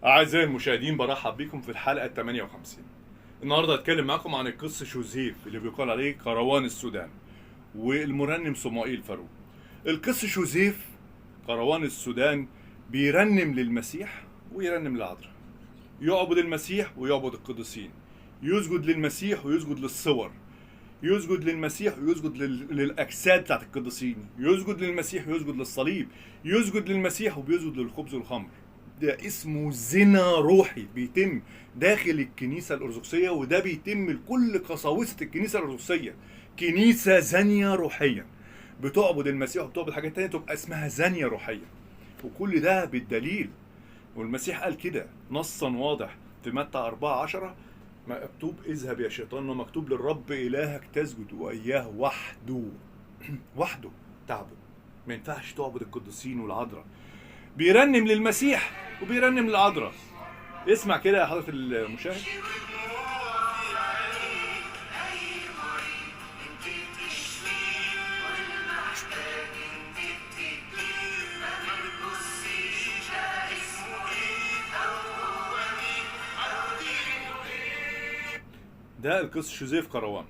أعزائي المشاهدين، برحب بكم في الحلقة 58. النهاردة هتكلم معاكم عن القس جوزيف اللي بيقال عليه كروان السودان والمرنم صموئيل فاروق. القس جوزيف كروان السودان بيرنم للمسيح ويرنم للعذراء، يعبد المسيح ويعبد القديسين، يسجد للمسيح ويسجد للصور، يسجد للمسيح ويسجد للأجساد بتاعت القديسين، يسجد للمسيح ويسجد للصليب، يسجد للمسيح وبيسجد للخبز والخمر. ده اسمه زنا روحي بيتم داخل الكنيسة الأرثوذكسية، وده بيتم لكل قساوسة الكنيسة الأرثوذكسية. كنيسة زانية روحيا بتعبد المسيح وبتعبد حاجات تانية تبقى اسمها زانية روحيا، وكل ده بالدليل. والمسيح قال كده نصا واضح في متى 4:10: مكتوب اذهب يا شيطان، ومكتوب للرب إلهك تسجد وإياه وحده. وحده تعبد، ما ينفعش تعبد القديسين والعذراء. بيرنم للمسيح وبيرنم للعذراء. اسمع كده يا حضرة المشاهد. ده القس جوزيف كروان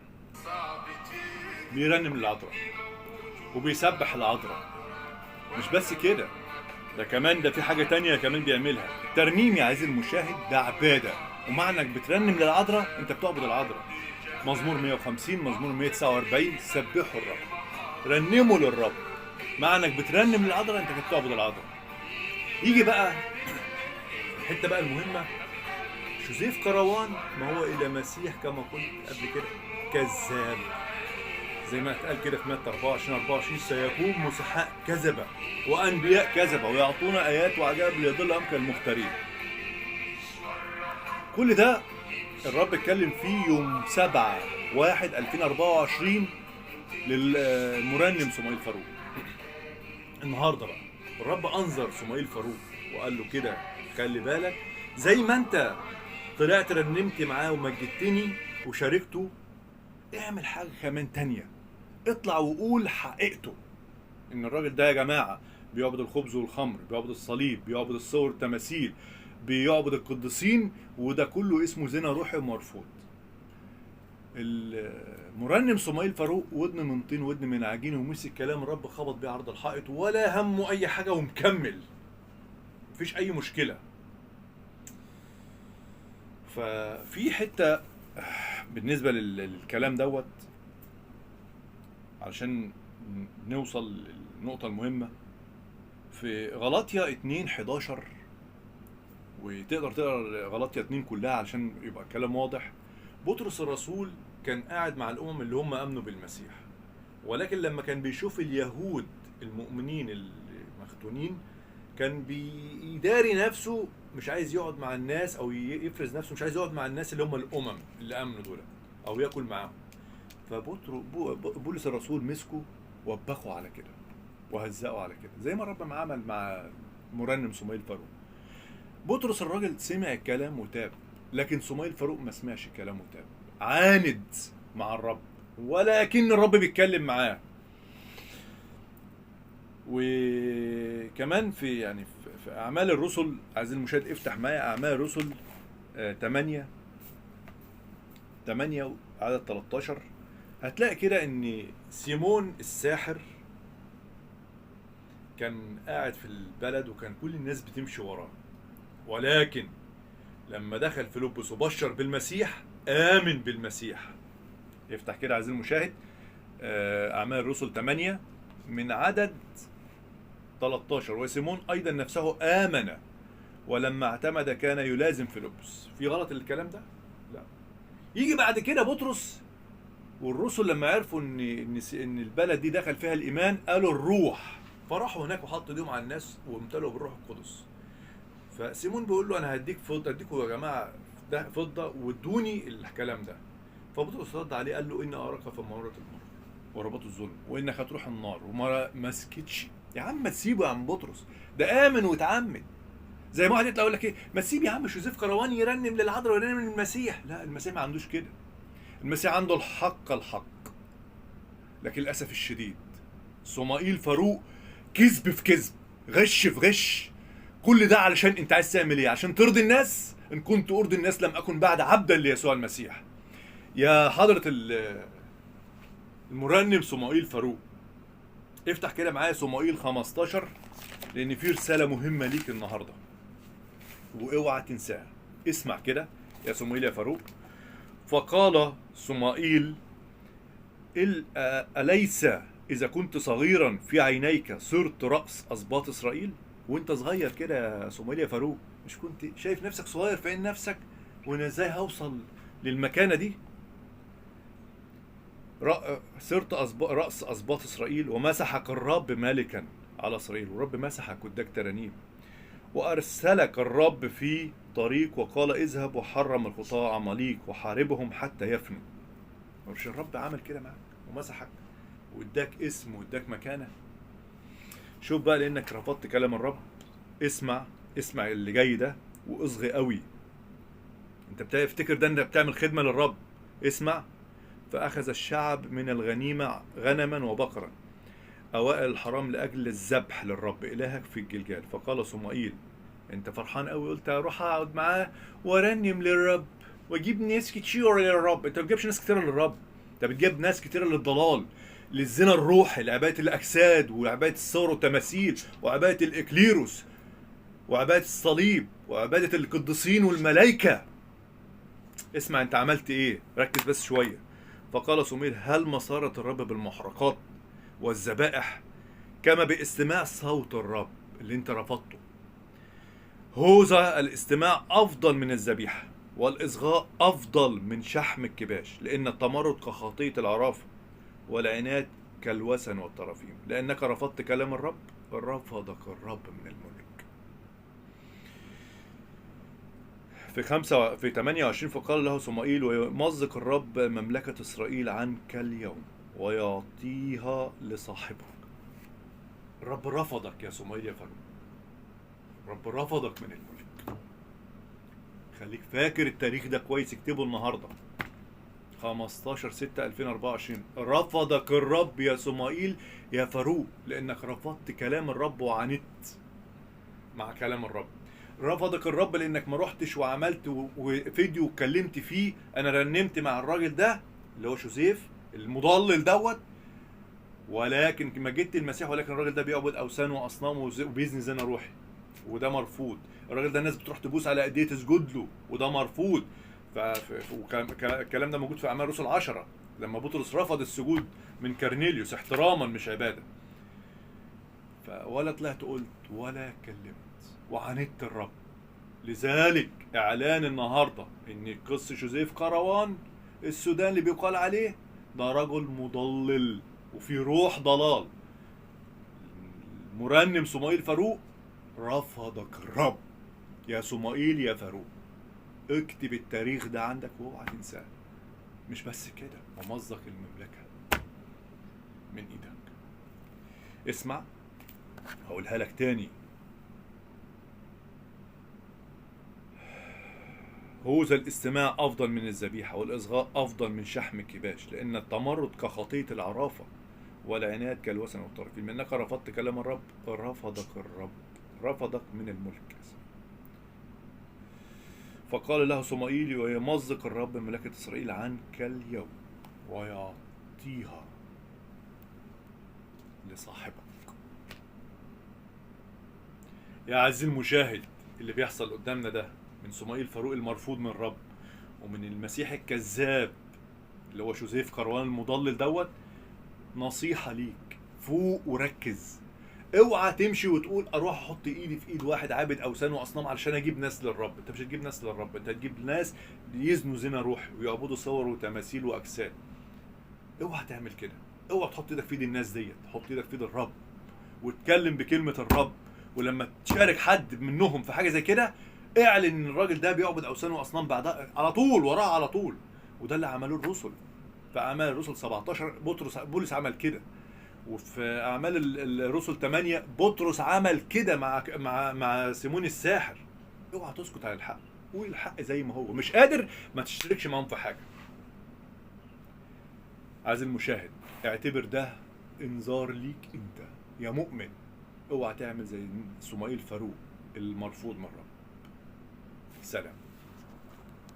بيرنم للعذراء وبيسبح العذراء. مش بس كده، ده كمان ده في حاجة تانية كمان بيعملها. الترنيم يا عزيزي المشاهد ده عبادة، ومعنى انك بترنم للعذراء انت بتعبد العذراء. مزمور 150، مزمور 149: سبحوا الرب، رنموا للرب. معنى انك بترنم للعذراء انت بتعبد العذراء. يجي بقى الحتة بقى المهمة: جوزيف كروان ما هو إلا مسيح كما قلت قبل كده كذاب، زي ما اتقال كده في متى 24:24: سيكون مسحاء كذبة وأنبياء كذبة ويعطون آيات وعجائب ليضل أمثال المختارين. كل ده الرب اتكلم فيه يوم 7/1/2024 للمرنم صموئيل فاروق. النهارده بقى الرب أنظر صموئيل فاروق وقال له كده: خلي بالك، زي ما انت طلعت رنمت معاه ومجدتني وشاركته، اعمل حاجة كمان تانية. اطلع وقول حقيقته، ان الراجل ده يا جماعة بيعبد الخبز والخمر، بيعبد الصليب، بيعبد الصور التماثيل، بيعبد القديسين، وده كله اسمه زنا روحي مرفوض. المرنم صموئيل فاروق ودن من طين ودن من عجين، ومسك كلام الرب خبط بيه عرض الحائط ولا همه اي حاجة ومكمل، مفيش اي مشكلة. ففي حتة بالنسبة للكلام دوت علشان نوصل للنقطة المهمة في غلاطيا 2:11، وتقدر تقرا غلاطيا 2 كلها علشان يبقى الكلام واضح. بطرس الرسول كان قاعد مع الأمم اللي هم آمنوا بالمسيح، ولكن لما كان بيشوف اليهود المؤمنين المختونين كان بيداري نفسه، مش عايز يقعد مع الناس او يفرز نفسه، مش عايز يقعد مع الناس اللي هم الامم اللي امنوا دول او ياكل معاهم. فبولس الرسول مسكه وبخه على كده وهزقه على كده، زي ما الرب عمل مع مرنم صموئيل فاروق. بطرس الراجل سمع الكلام وتاب، لكن صموئيل فاروق ما سمعش الكلام وتاب، عاند مع الرب، ولكن الرب بيتكلم معاه. وكمان في أعمال الرسل، عايز المشاهد افتح معايا أعمال الرسل 8 عدد 13. هتلاقي كده ان سيمون الساحر كان قاعد في البلد وكان كل الناس بتمشي وراه، ولكن لما دخل فيلبس وبشر بالمسيح آمن بالمسيح. افتح كده عايز المشاهد أعمال الرسل 8 من عدد 13: وسيمون أيضا نفسه آمن ولما اعتمد كان يلازم فيلبس. في غلط الكلام ده؟ لا. يجي بعد كده بطرس والرسل لما عرفوا ان البلد دي دخل فيها الإيمان قالوا الروح، فراحوا هناك وحطوا ايديهم على الناس وامتلوا بالروح القدس. فسيمون بيقول له: انا هديك فضة، اديكوا يا جماعة فضة وادوني الكلام ده. فبطرس رد عليه قال له: إن أراك في مرة المر ورباط الظلم، وإنك هتروح النار. وما سكتش. يا عم ما تسيبه يا عم بطرس، ده آمن واتعمد. زي ما واحد يطلع يقول لك ايه: ما تسيب يا عم جوزيف كروان يرنم للعذراء ويرنم للمسيح. لا، المسيح ما عندوش كده. المسيح عنده الحق، لكن للاسف الشديد صموئيل فاروق كذب في كذب، غش في غش، كل ده علشان انت عايز تعمل ايه؟ عشان ترضي الناس. ان كنت ارضي الناس لم اكن بعد عبدا ليسوع المسيح. يا حضرة المرنم صموئيل فاروق، افتح كده معايا صموئيل 15، لان في رسالة مهمة ليك النهاردة واوعى تنساها. اسمع كده يا صموئيل يا فاروق. فقال صموئيل: أليس إذا كنت صغيرا في عينيك صرت رأس أسباط إسرائيل؟ وانت صغير كده يا صموئيل يا فاروق، مش كنت شايف نفسك صغير في عين نفسك؟ وانا ازاي هوصل للمكانة دي؟ صرت رأس أسباط إسرائيل، ومسحك الرب مالكا على إسرائيل. والرب مسحك واداك ترانيم، وأرسلك الرب في طريق وقال: اذهب وحرم الخطاة عماليق وحاربهم حتى يفنوا. مش الرب عمل كده معاك ومسحك واداك اسم واداك مكانة؟ شوف بقى، لانك رفضت كلام الرب، اسمع اللي جاي ده واصغي قوي. انت بتفتكر ده انت بتعمل خدمة للرب. اسمع: فأخذ الشعب من الغنيمة غنما وبقرا أوائل الحرام لأجل الذبح للرب إلهك في الجلجال. فقال صموئيل: انت فرحان قوي، قلت اروح اقعد معاه وارنم للرب واجيب ناس كتير للرب. انت ما بتجيبش ناس كتير للرب، انت بتجيب ناس كتير للضلال، للزنا الروحي، لعبادة الأجساد وعبادة الصور والتماثيل وعبادة الإكليروس وعبادة الصليب وعبادة القديسين والملائكة. اسمع انت عملت ايه، ركز بس شوية. فقال صموئيل: هل مسارة الرب بالمحرقات والذبائح كما باستماع صوت الرب اللي انت رفضته؟ هوذا الاستماع أفضل من الذبيحة، والإصغاء أفضل من شحم الكباش، لأن التمرد كخطية العرافة والعناد كالوسن والطرافيم. لأنك رفضت كلام الرب، رفضك الرب من الملك. في 28: فقال له صموئيل: ويمزق الرب مملكة إسرائيل عنك اليوم ويعطيها لصاحبك. الرب رفضك يا صموئيل يا فاروق، الرب رفضك من الملك. خليك فاكر التاريخ ده كويس، اكتبه النهارده 15/6/2024. رفضك الرب يا صموئيل يا فاروق، لانك رفضت كلام الرب وعاندت مع كلام الرب. رفضك الرب لانك ما رحتش وعملت وفيديو واتكلمت فيه. انا رنمت مع الراجل ده اللي هو شوزيف المضلل دوت، ولكن ما جيت المسيح، ولكن الراجل ده بيعبد اوثان واصنام وبيزني زنا روحي، وده مرفوض. الراجل ده الناس بتروح تبوس على ايديه تسجد له، وده مرفوض. الكلام ده موجود في اعمال الرسل 10 لما بطرس رفض السجود من كرنيليوس احتراما مش عباده. ولا طلعت قلت ولا كلمت وعاندت الرب. لذلك اعلان النهارده ان القس جوزيف كروان السودان اللي بيقال عليه ده رجل مضلل وفي روح ضلال. مرنم صموئيل فاروق: رفضك الرب يا صموئيل يا فاروق. اكتب التاريخ ده عندك واوعى تنساه. مش بس كده، ومزق المملكة من ايدك. اسمع هقولها لك تاني: هوذا الاستماع أفضل من الذبيحة، والإصغاء أفضل من شحم الكباش، لأن التمرد كخطية العرافة والعناد كالوسن والطرفين. منك رفضت كلام الرب، رفضك الرب، رفضك من الملك. فقال له صموئيل: ويمزق الرب مملكة إسرائيل عنك اليوم ويعطيها لصاحبك. يا عزيزي المشاهد، اللي بيحصل قدامنا ده من صموئيل فاروق المرفوض من الرب، ومن المسيح الكذاب اللي هو جوزيف كروان المضلل دوت، نصيحة ليك: فوق وركز. اوعى تمشي وتقول اروح احط ايدي في ايد واحد عابد اوثان واصنام علشان اجيب ناس للرب. انت مش هتجيب ناس للرب، انت هتجيب ناس يزنوا زنا روحي ويعبدوا صور وتماثيل واجساد. اوعى تعمل كده، اوعى تحط ايدك في ايد الناس ديت، حط ايدك في ايد الرب واتكلم بكلمة الرب. ولما تشارك حد منهم في حاجة زي كده، اعلن ان الراجل ده بيعبد اوثان واصنام بعدها على طول، وراه على طول. وده اللي عملوه الرسل في اعمال الرسل 17. بولس عمل كده، وفي اعمال الرسل 8 بطرس عمل كده مع سيمون الساحر. اوعى تسكت على الحق، قول الحق زي ما هو. مش قادر ما تشتركش معاهم في حاجه. عايز المشاهد اعتبر ده انذار ليك انت يا مؤمن. اوعى تعمل زي صموئيل فاروق المرفوض من الرب. سلام.